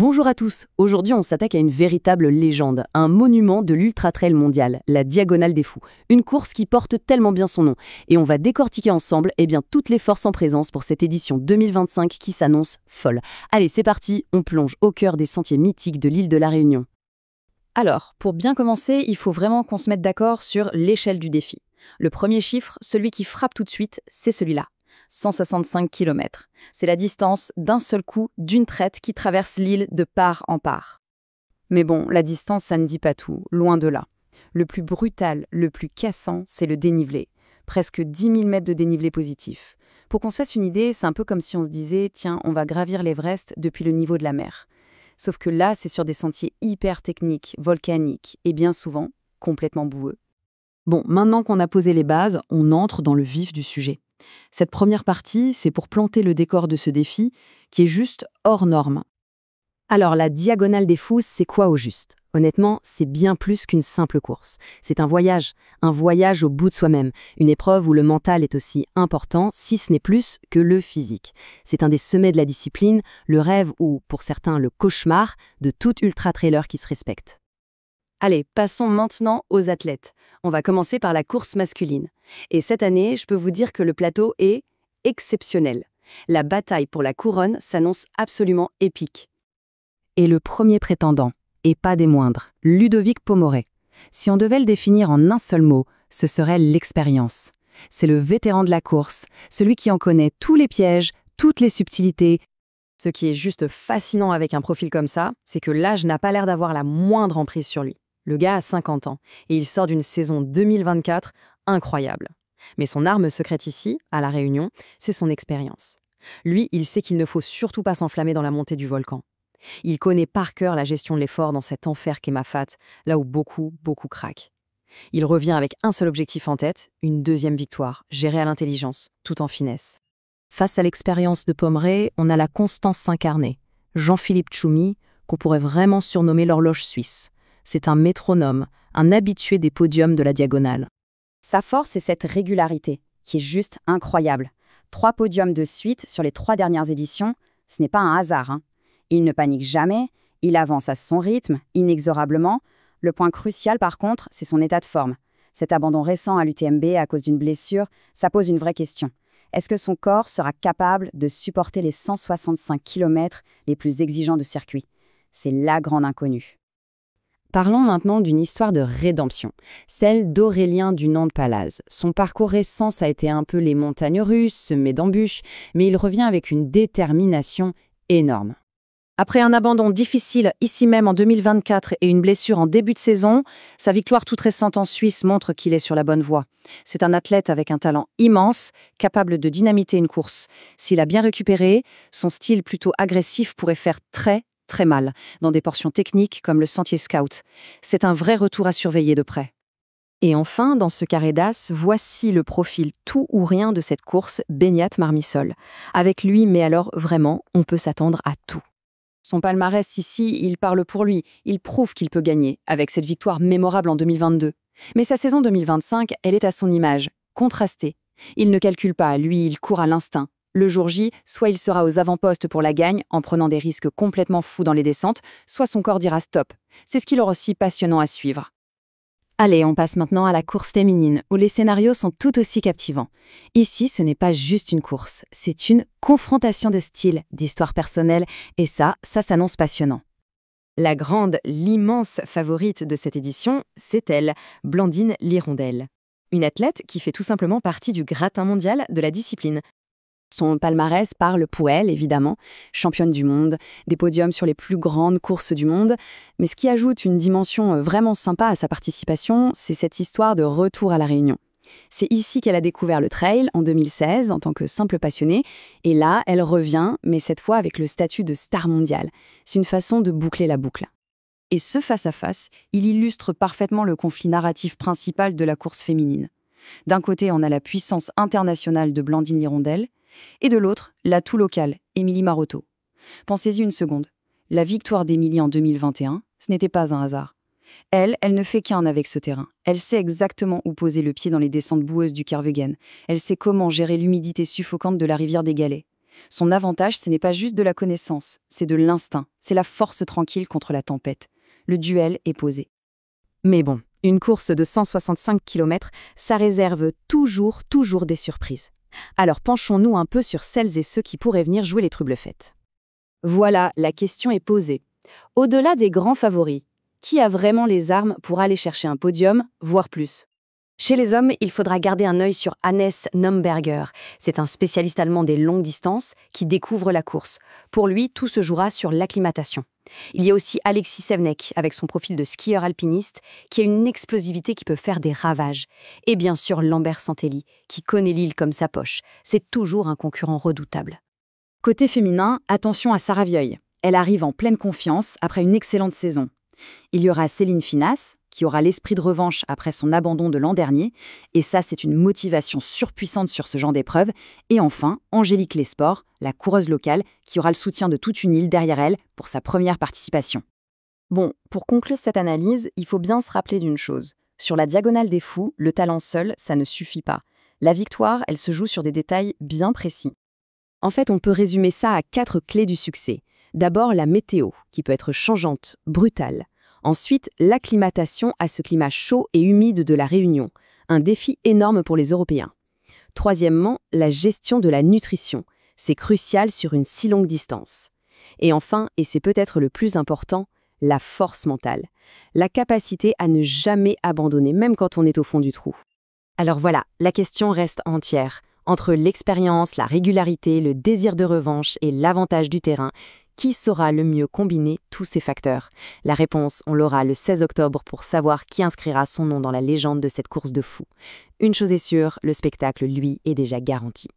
Bonjour à tous, aujourd'hui on s'attaque à une véritable légende, un monument de l'ultra-trail mondial, la Diagonale des Fous, une course qui porte tellement bien son nom. Et on va décortiquer ensemble toutes les forces en présence pour cette édition 2025 qui s'annonce folle. Allez, c'est parti, on plonge au cœur des sentiers mythiques de l'île de la Réunion. Alors, pour bien commencer, il faut vraiment qu'on se mette d'accord sur l'échelle du défi. Le premier chiffre, celui qui frappe tout de suite, c'est celui-là. 165 km. C'est la distance d'un seul coup, d'une traite qui traverse l'île de part en part. Mais bon, la distance, ça ne dit pas tout, loin de là. Le plus brutal, le plus cassant, c'est le dénivelé. Presque 10 000 mètres de dénivelé positif. Pour qu'on se fasse une idée, c'est un peu comme si on se disait « Tiens, on va gravir l'Everest depuis le niveau de la mer ». Sauf que là, c'est sur des sentiers hyper techniques, volcaniques, et bien souvent, complètement boueux. Bon, maintenant qu'on a posé les bases, on entre dans le vif du sujet. Cette première partie, c'est pour planter le décor de ce défi, qui est juste hors norme. Alors, la Diagonale des Fous, c'est quoi au juste? Honnêtement, c'est bien plus qu'une simple course. C'est un voyage au bout de soi-même, une épreuve où le mental est aussi important, si ce n'est plus que le physique. C'est un des sommets de la discipline, le rêve ou, pour certains, le cauchemar de tout ultra-trailer qui se respecte. Allez, passons maintenant aux athlètes. On va commencer par la course masculine. Et cette année, je peux vous dire que le plateau est exceptionnel. La bataille pour la couronne s'annonce absolument épique. Et le premier prétendant, et pas des moindres, Ludovic Pommoré. Si on devait le définir en un seul mot, ce serait l'expérience. C'est le vétéran de la course, celui qui en connaît tous les pièges, toutes les subtilités. Ce qui est juste fascinant avec un profil comme ça, c'est que l'âge n'a pas l'air d'avoir la moindre emprise sur lui. Le gars a 50 ans et il sort d'une saison 2024 incroyable. Mais son arme secrète ici, à La Réunion, c'est son expérience. Lui, il sait qu'il ne faut surtout pas s'enflammer dans la montée du volcan. Il connaît par cœur la gestion de l'effort dans cet enfer qu'est Mafat, là où beaucoup craquent. Il revient avec un seul objectif en tête, une deuxième victoire, gérée à l'intelligence, tout en finesse. Face à l'expérience de Pommoré, on a la constance incarnée. Jean-Philippe Tchoumi, qu'on pourrait vraiment surnommer l'horloge suisse. C'est un métronome, un habitué des podiums de la Diagonale. Sa force est cette régularité, qui est juste incroyable. 3 podiums de suite sur les 3 dernières éditions, ce n'est pas un hasard. Il ne panique jamais, il avance à son rythme, inexorablement. Le point crucial par contre, c'est son état de forme. Cet abandon récent à l'UTMB à cause d'une blessure, ça pose une vraie question. Est-ce que son corps sera capable de supporter les 165 km les plus exigeants de circuit? C'est la grande inconnue. Parlons maintenant d'une histoire de rédemption, celle d'Aurélien du Nant-de-Palaz. Son parcours récent, ça a été un peu les montagnes russes, semées d'embûches, mais il revient avec une détermination énorme. Après un abandon difficile ici même en 2024 et une blessure en début de saison, sa victoire toute récente en Suisse montre qu'il est sur la bonne voie. C'est un athlète avec un talent immense, capable de dynamiter une course. S'il a bien récupéré, son style plutôt agressif pourrait faire très mal, dans des portions techniques comme le sentier scout. C'est un vrai retour à surveiller de près. Et enfin, dans ce carré d'as, voici le profil tout ou rien de cette course Beniat Marmisol. Avec lui, mais alors vraiment, on peut s'attendre à tout. Son palmarès ici, il parle pour lui, il prouve qu'il peut gagner, avec cette victoire mémorable en 2022. Mais sa saison 2025, elle est à son image, contrastée. Il ne calcule pas, lui, il court à l'instinct. Le jour J, soit il sera aux avant-postes pour la gagne, en prenant des risques complètement fous dans les descentes, soit son corps dira stop. C'est ce qui le rend aussi passionnant à suivre. Allez, on passe maintenant à la course féminine, où les scénarios sont tout aussi captivants. Ici, ce n'est pas juste une course, c'est une confrontation de styles, d'histoires personnelles, et ça s'annonce passionnant. La grande, l'immense favorite de cette édition, c'est elle, Blandine Lirondelle. Une athlète qui fait tout simplement partie du gratin mondial de la discipline. Son palmarès parle pour elle, évidemment, championne du monde, des podiums sur les plus grandes courses du monde. Mais ce qui ajoute une dimension vraiment sympa à sa participation, c'est cette histoire de retour à La Réunion. C'est ici qu'elle a découvert le trail en 2016 en tant que simple passionnée. Et là, elle revient, mais cette fois avec le statut de star mondiale. C'est une façon de boucler la boucle. Et ce face-à-face, il illustre parfaitement le conflit narratif principal de la course féminine. D'un côté, on a la puissance internationale de Blandine Lirondelle, et de l'autre, l'atout local, Émilie Maroteau. Pensez-y une seconde. La victoire d'Émilie en 2021, ce n'était pas un hasard. Elle ne fait qu'un avec ce terrain. Elle sait exactement où poser le pied dans les descentes boueuses du Kervegen. Elle sait comment gérer l'humidité suffocante de la rivière des Galets. Son avantage, ce n'est pas juste de la connaissance, c'est de l'instinct, c'est la force tranquille contre la tempête. Le duel est posé. Mais bon, une course de 165 km, ça réserve toujours des surprises. Alors penchons-nous un peu sur celles et ceux qui pourraient venir jouer les trouble-fêtes. Voilà, la question est posée. Au-delà des grands favoris, qui a vraiment les armes pour aller chercher un podium, voire plus? Chez les hommes, il faudra garder un œil sur Hannes Nomberger. C'est un spécialiste allemand des longues distances qui découvre la course. Pour lui, tout se jouera sur l'acclimatation. Il y a aussi Alexis Sevnek, avec son profil de skieur alpiniste, qui a une explosivité qui peut faire des ravages. Et bien sûr Lambert Santelli, qui connaît l'île comme sa poche. C'est toujours un concurrent redoutable. Côté féminin, attention à Sarah Vieuil. Elle arrive en pleine confiance après une excellente saison. Il y aura Céline Finas, qui aura l'esprit de revanche après son abandon de l'an dernier, et ça c'est une motivation surpuissante sur ce genre d'épreuve. Et enfin, Angélique Lesport, la coureuse locale, qui aura le soutien de toute une île derrière elle pour sa première participation. Bon, pour conclure cette analyse, il faut bien se rappeler d'une chose. Sur la Diagonale des Fous, le talent seul, ça ne suffit pas. La victoire, elle se joue sur des détails bien précis. En fait, on peut résumer ça à 4 clés du succès. D'abord, la météo, qui peut être changeante, brutale. Ensuite, l'acclimatation à ce climat chaud et humide de la Réunion, un défi énorme pour les Européens. Troisièmement, la gestion de la nutrition. C'est crucial sur une si longue distance. Et enfin, et c'est peut-être le plus important, la force mentale. La capacité à ne jamais abandonner, même quand on est au fond du trou. Alors voilà, la question reste entière. Entre l'expérience, la régularité, le désir de revanche et l'avantage du terrain, qui saura le mieux combiner tous ces facteurs? La réponse, on l'aura le 16 octobre pour savoir qui inscrira son nom dans la légende de cette course de fou. Une chose est sûre, le spectacle, lui, est déjà garanti.